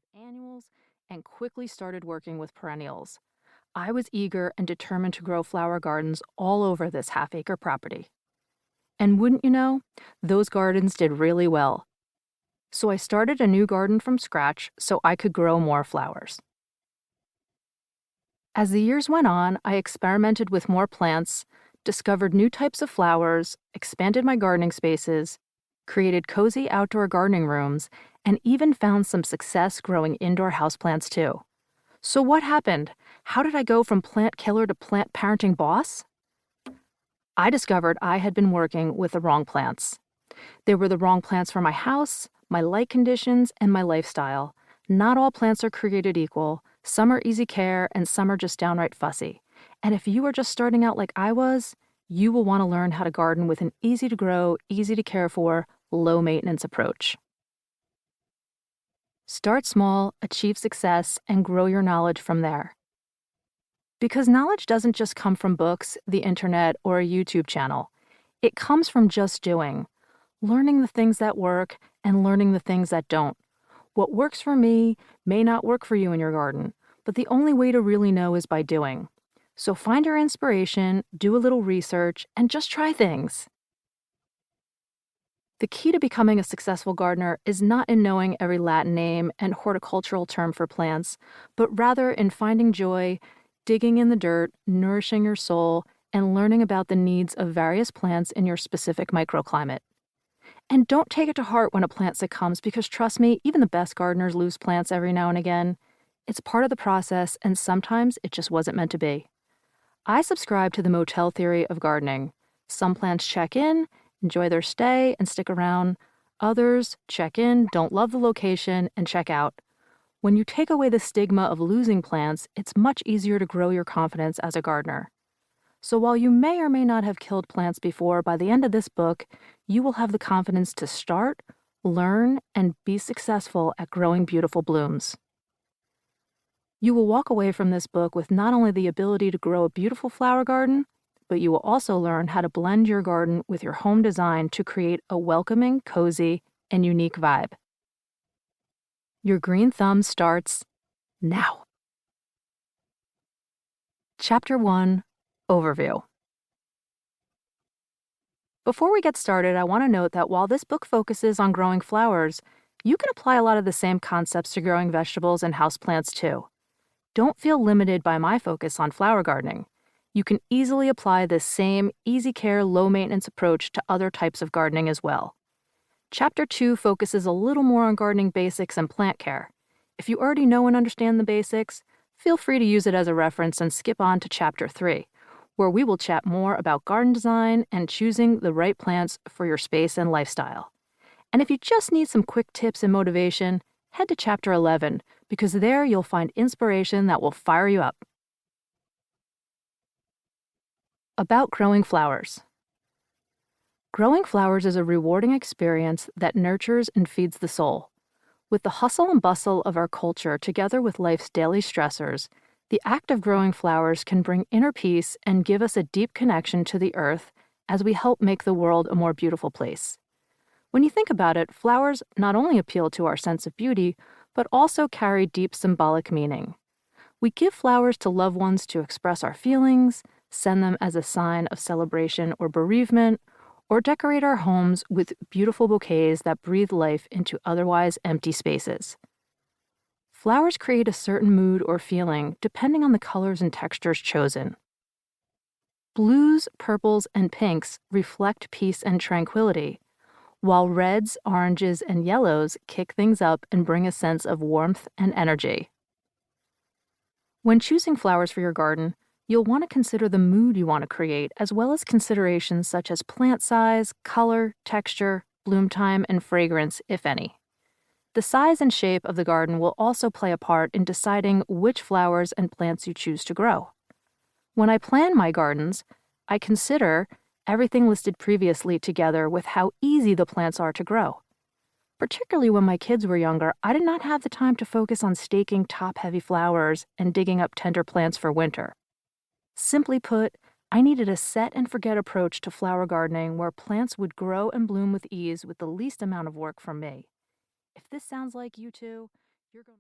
with annuals and quickly started working with perennials. I was eager and determined to grow flower gardens all over this half-acre property. And wouldn't you know, those gardens did really well. So I started a new garden from scratch so I could grow more flowers. As the years went on, I experimented with more plants, discovered new types of flowers, expanded my gardening spaces, created cozy outdoor gardening rooms, and even found some success growing indoor houseplants too. So what happened? How did I go from plant killer to plant parenting boss? I discovered I had been working with the wrong plants. They were the wrong plants for my house, my light conditions, and my lifestyle. Not all plants are created equal. Some are easy care, and some are just downright fussy. And if you are just starting out like I was, you will want to learn how to garden with an easy-to-grow, easy-to-care for, low-maintenance approach. Start small, achieve success, and grow your knowledge from there. Because knowledge doesn't just come from books, the internet, or a YouTube channel. It comes from just doing, learning the things that work and learning the things that don't. What works for me may not work for you in your garden, but the only way to really know is by doing. So find your inspiration, do a little research, and just try things. The key to becoming a successful gardener is not in knowing every Latin name and horticultural term for plants, but rather in finding joy, digging in the dirt, nourishing your soul, and learning about the needs of various plants in your specific microclimate. And don't take it to heart when a plant succumbs, because trust me, even the best gardeners lose plants every now and again. It's part of the process, and sometimes it just wasn't meant to be. I subscribe to the motel theory of gardening. Some plants check in, enjoy their stay, and stick around. Others check in, don't love the location, and check out. When you take away the stigma of losing plants, it's much easier to grow your confidence as a gardener. So while you may or may not have killed plants before, by the end of this book, you will have the confidence to start, learn, and be successful at growing beautiful blooms. You will walk away from this book with not only the ability to grow a beautiful flower garden, but you will also learn how to blend your garden with your home design to create a welcoming, cozy, and unique vibe. Your green thumb starts now. Chapter 1, Overview. Before we get started, I want to note that while this book focuses on growing flowers, you can apply a lot of the same concepts to growing vegetables and houseplants too. Don't feel limited by my focus on flower gardening. You can easily apply this same easy care, low maintenance approach to other types of gardening as well. Chapter 2 focuses a little more on gardening basics and plant care. If you already know and understand the basics, feel free to use it as a reference and skip on to Chapter 3, where we will chat more about garden design and choosing the right plants for your space and lifestyle. And if you just need some quick tips and motivation, head to Chapter 11, because there you'll find inspiration that will fire you up. About growing flowers. Growing flowers is a rewarding experience that nurtures and feeds the soul. With the hustle and bustle of our culture together with life's daily stressors, the act of growing flowers can bring inner peace and give us a deep connection to the earth as we help make the world a more beautiful place. When you think about it, flowers not only appeal to our sense of beauty, but also carry deep symbolic meaning. We give flowers to loved ones to express our feelings, send them as a sign of celebration or bereavement, or decorate our homes with beautiful bouquets that breathe life into otherwise empty spaces. Flowers create a certain mood or feeling depending on the colors and textures chosen. Blues, purples, and pinks reflect peace and tranquility, while reds, oranges, and yellows kick things up and bring a sense of warmth and energy. When choosing flowers for your garden, you'll want to consider the mood you want to create, as well as considerations such as plant size, color, texture, bloom time, and fragrance, if any. The size and shape of the garden will also play a part in deciding which flowers and plants you choose to grow. When I plan my gardens, I consider everything listed previously together with how easy the plants are to grow. Particularly when my kids were younger, I did not have the time to focus on staking top-heavy flowers and digging up tender plants for winter. Simply put, I needed a set-and-forget approach to flower gardening where plants would grow and bloom with ease with the least amount of work from me. If this sounds like you too, you're going to